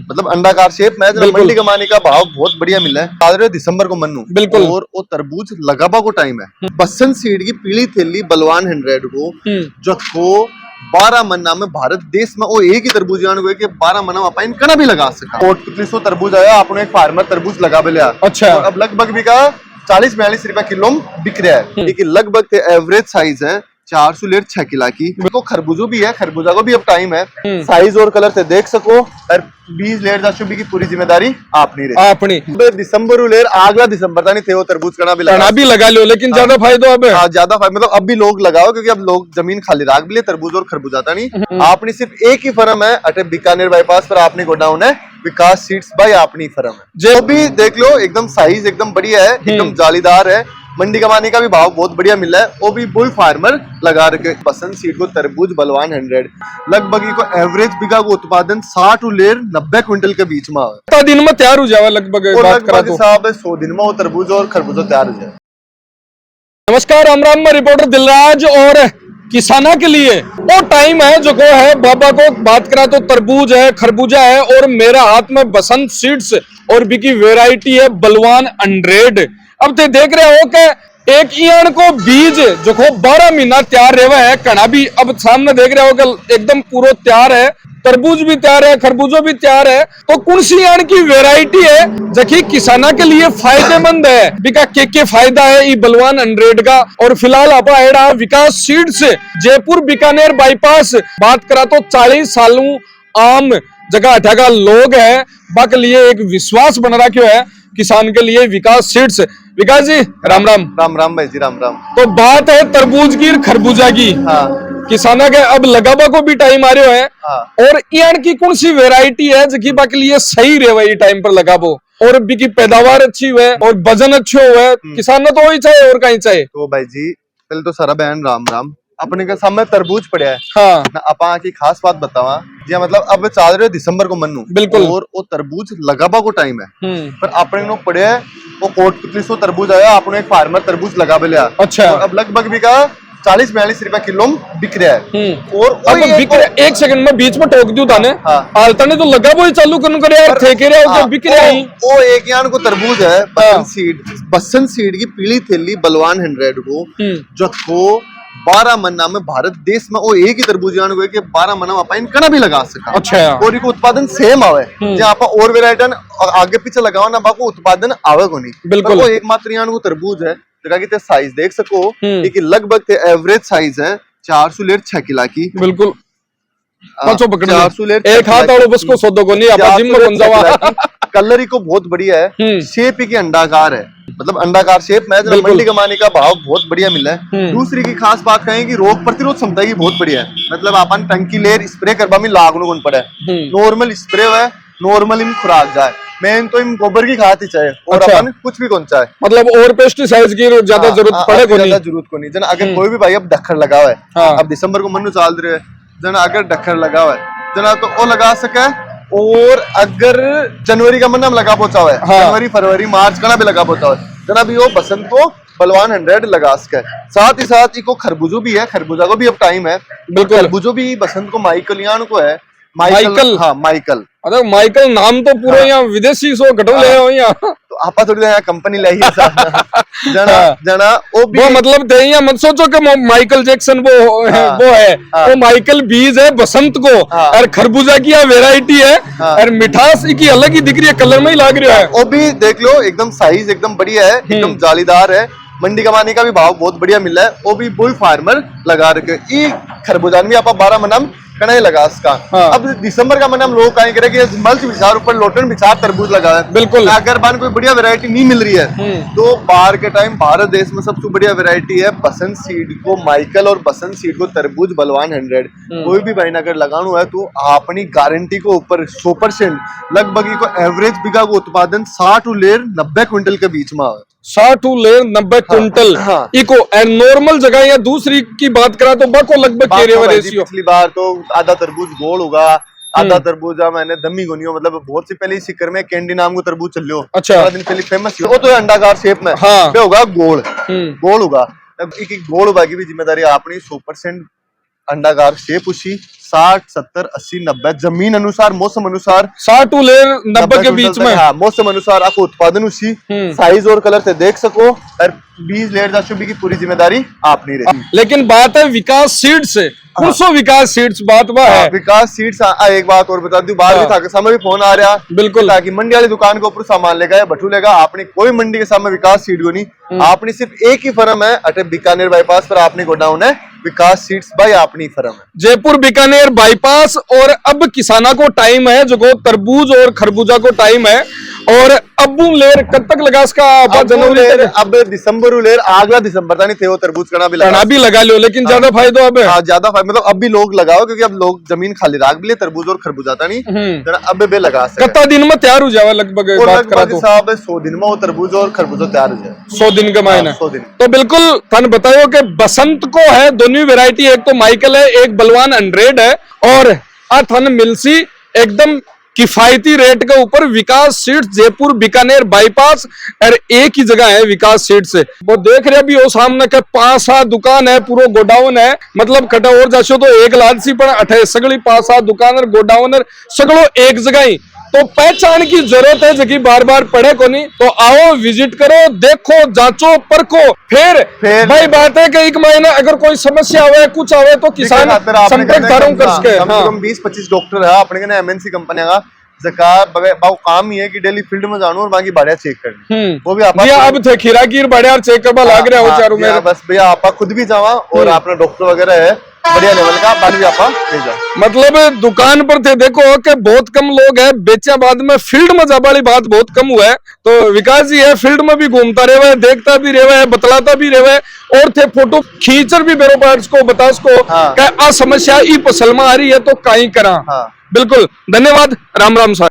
मतलब अंडाकार शेप में मंडी कमाने का भाव बहुत बढ़िया मिला है। 15 दिसंबर को मनु बिल्कुल। और वो तरबूज लगाबा को टाइम है। बसंत सीड की पीली थैली बलवान 100 को जो को 12 महीना में भारत देश में वो एक ही तरबूज जान कि 12 महीना में अपन कना भी लगा सका। 400 तरबूज आया आपने एक फार्मर तरबूज लगा भी लिया। अच्छा। अब लगभग भी का 40-42 रुपए किलो बिक रहा है। लेकिन लगभग एवरेज साइज है 400 लीटर 6 किला की। तो खरबूजो भी है, खरबूजा को भी अब टाइम है। साइज और कलर से देख सको और 20 लीटर जा की पूरी जिम्मेदारी आपनी रही। आपनी दिसंबर लेर अगला दिसंबर था नहीं थे वो तरबूज कना भी लगा लो, लेकिन ज्यादा फायदा अब है। ज्यादा फायदा मतलब अब भी लोग लगाओ क्योंकि अब लोग जमीन खाली राख भी ले तरबूज और खरबूजा था नहीं। आपने सिर्फ एक ही फर्म है अटे बीकानेर बाईपास पर आपने गोडाउन है विकास सीड्स बाई अपनी फर्म है जो भी देख लो एकदम साइज एकदम बढ़िया है, एकदम जालीदार है। मंडी कमाने का भी भाव बहुत बढ़िया मिला है। वो भी बुल फार्मर लगा रखे। बसंत सीड को तरबूज बलवान 100 लगभग को एवरेज बीघा को उत्पादन 60 लेर 90 क्विंटल के बीच में है। दिन में तैयार हो जाए लगभग साहब 100 दिन में वो तरबूज और खरबूजा तैयार हो जाए। नमस्कार, राम राम में रिपोर्टर दिलराज और किसाना के लिए वो टाइम है जो को है बाबा को बात करा तो तरबूज है, खरबूजा है और मेरा हाथ में बसंत सीड्स और बिकी वेराइटी है बलवान 100। अब ते देख रहे हो कि एक ईयन को बीज जो को 12 महीना तैयार रहे है कना भी। अब सामने देख रहे हो कि एकदम पूरा तैयार है, तरबूज भी तैयार है, खरबूजो भी तैयार है। तो कौन सी ईयन की वेराइटी है जबकि किसाना के लिए फायदेमंद है, बिका के फायदा है ये बलवान 100 का। और फिलहाल आप आएड़ा विकास सीड्स जयपुर बीकानेर बाईपास बात करा तो 40 सालों आम जगह अठागा लोग है बाक लिए एक विश्वास बन रखा है किसान के लिए विकास सीड्स। विकास जी राम राम। राम राम भाई जी, राम राम। तो बात है तरबूज की खरबूजा की। हाँ। किसाना के अब लगाबा को भी टाइम आ रहे है। हाँ। और ईयन की कौन सी वेराइटी है जो बाकी लिए सही रहे ये टाइम पर लगाबो और भी की पैदावार अच्छी हुए और वजन अच्छे हुए किसान ने तो वही चाहिए और कहीं चाहिए। तो भाई जी पहले तो सारा बहन राम राम। अपने के सामने तरबूज पड़ा है। हाँ। ना अपा की खास बात बतावा जी मतलब अब 4 दिसंबर को मनु बिल्कुल। और वो तरबूज लगाबा को टाइम है पर अपने नो पड़े है वो 400 तरबूज आया आपने एक फार्मर तरबूज लगा भी लिया। अच्छा। अब लगभग भी का 40-42 रुपए किलो बिक रहा है। और अब बिक रहा एक सेकंड में बीच में टोक दियो ताने। हाँ। आलता ने तो लगा वो चालू करने करे यार ठेके रहे हो बिक रहा है। वो एक यान को तरबूज है बसंत सीड की पीली थैली बलवान 100 को जो को 12 महीना में भारत देश में वो एक ही तरबूज जान को कि 12 महीना में अपन कना भी लगा सका। अच्छा। और इको उत्पादन सेम आवे जहाँ आप और वेराइटी आगे पीछे लगाओ ना बाको उत्पादन आवे को नहीं। बिल्कुल। वो एकमात्र यान को तरबूज है जगह साइज देख सको कि लगभग एवरेज साइज है 400 लीटर 6 किला की। बिल्कुल। 400 लीटर एक हाथ और बस को सोदो को नहीं आप जिम में बन जावा। कलर को बहुत बढ़िया है, शेप की अंडाकार है मतलब अंडाकार शेप में मंडी कमाने का भाव बहुत बढ़िया मिला है। दूसरी की खास बात कहें कि रोग प्रतिरोध क्षमता की बहुत बढ़िया है मतलब अपन टंकी लेर स्प्रे करवा में लागू कौन पड़ा है। नॉर्मल स्प्रे है, नॉर्मल इन खुराक जाए मेन तो इन गोबर की खाद ही चाहिए और अच्छा। अपन कुछ भी कौन चाहे मतलब और पेस्टिसाइड्स की ज्यादा जरूरत पड़े को नहीं। जरूरत को नहीं जना अगर कोई भी भाई अब डक्खर लगा हुआ है अब दिसंबर को मनु चाल रहे जना अगर डक्खर लगा हुआ है जना तो वो लगा सके। और अगर जनवरी का महीना लगा पहुंचा हुआ है जनवरी फरवरी मार्च का भी लगा पहुंचा हुआ है जना भी वो बसंत को बलवान 100 लगा सके। साथ ही साथ इको खरबूजो भी है, खरबूजा को भी अब टाइम है। बिल्कुल। खरबूजो भी बसंत को माइकलियान को है। माइकल। हाँ माइकल। अरे माइकल नाम तो पूरा यहाँ विदेशी सो घटो ले हो यहाँ तो आपा थोड़ी यहाँ कंपनी लाई है जना जना वो मतलब थे यहाँ मत सोचो कि माइकल जैक्सन वो है वो माइकल बीज है बसंत को और खरबूजा की वेराइटी है और मिठास की अलग ही दिख रही है, कलर में ही लाग रहा है। वो भी देख लो एकदम साइज एकदम बढ़िया है, एकदम जालीदार है। मंडी कमाने का भी भाव बहुत बढ़िया मिला है। वो भी बुल फार्मर लगा रखे खरबूजा भी आप 12 महीना कना ही लगा इसका। अब दिसंबर का महीना हम लोग कहीं करे कि मल्च विचार ऊपर लोटन विचार तरबूज लगा है। बिल्कुल। अगर बार कोई बढ़िया वैरायटी नहीं मिल रही है तो बाहर के टाइम भारत देश में सबसे बढ़िया वैरायटी है बसंत सीड को माइकल और बसंत सीड को तरबूज बलवान 100। कोई भी भाई अगर लगाना है तो अपनी गारंटी को ऊपर 100% लगभग को एवरेज बीघा को उत्पादन 60 लेर 90 क्विंटल के बीच में आवे। 60 लेर 90 क्विंटल इको एंड नॉर्मल जगह या दूसरी की बात करा तो बाको लगभग रेशियो। पिछली बार तो आधा तरबूज गोल होगा आधा तरबूजा मैंने दमी गोनियो मतलब बहुत सी पहले सिक्कर में कैंडी नाम को तरबूज चल लियो। अच्छा। दिन पहले फेमस वो तो अंडाकार शेप में होगा गोल होगा। गोल होगा की भी जिम्मेदारी अपनी 100% अंडाकार शेप उसी 60 70 80 90 जमीन अनुसार मौसम अनुसार 60 लेर 90 के बीच में। हाँ, मौसम अनुसार आपको उत्पादन उसी साइज और कलर से देख सको और 20 लेर जा शुभी की पूरी जिम्मेदारी आप नहीं रही। लेकिन बात है विकास सीड्स से, पुरसों विकास सीड्स बात वह है। विकास सीड्स एक बात और बता दूं, बाहर भी था समय भी फोन आ रहा बिल्कुल ताकि मंडी वाली दुकान के ऊपर सामान लेगा या भट्टू लेगा, आपने कोई मंडी के सामने विकास सीड को नहीं, आपने सिर्फ एक ही फर्म है अटे बीकानेर बाईपास पर आपने गोडाउन है विकास सीड्स भाई अपनी फर्म है जयपुर बीकानेर बाईपास। और अब किसाना को टाइम है जो तरबूज और खरबूजा को टाइम है और अब लेर कब तक लगा इसका जनवरी अब दिसंबर लेर अगला दिसंबर तक नहीं थे वो तरबूज कना भी लगा लो लेकिन ज्यादा फायदा अब हाँ ज्यादा फायदा मतलब अब भी लोग लगाओ क्योंकि अब लोग जमीन खाली राख भी ले तरबूज और खरबूजा था नहीं अब भी लगा कितना दिन में तैयार हो जावा लगभग साहब 100 दिन में वो तरबूज और खरबूजा तैयार हो जाए 100 दिन का महीना 100 दिन तो बिल्कुल तन बताओ कि बसंत को है दोनों वैरायटी, एक तो माइकल है एक बलवान 100 है और थन मिलसी एकदम किफायती रेट के ऊपर विकास सीड्स जयपुर बीकानेर बाईपास और एक ही जगह है विकास सीड्स से। वो देख रहे अभी वो सामने के 5-7 दुकान है, पूरा गोडाउन है, मतलब कटा और जाशो तो एक लादसी पर 28 सगड़ी 5-7 दुकान और गोडाउन और सगड़ो एक जगह ही। तो पहचान की जरूरत है जबकि बार बार पढ़े को नहीं, तो आओ विजिट करो, देखो, जांचो, परखो, फिर भाई बात है कि एक महीना अगर कोई समस्या आवे कुछ आवे तो किसान संपर्क धारण कर सके। हम 20-25 डॉक्टर है अपने के एमएनसी कंपनी का जकार बाबू काम ही है कि डेली फील्ड में जानो और बाकी बढ़िया चेक करनी वो भी आप अब थे खीराकीर बढ़िया चेक करवा लाग रहा हो चारों में बस भैया आप खुद भी जावा और अपना डॉक्टर वगैरह है बढ़िया लेवल का बाकी भी आप भेजा मतलब दुकान पर थे देखो कि बहुत कम लोग है बेचा बाद में फील्ड में जाने वाली बात बहुत कम हुआ है। तो विकास जी है फील्ड में भी घूमता रहे है, देखता भी रहे है, बतलाता भी रहे है और थे फोटो खींचर भी मेरे पास को बता सको समस्या ई फसल में आ रही है तो कहीं करा। बिल्कुल धन्यवाद, राम राम साहब।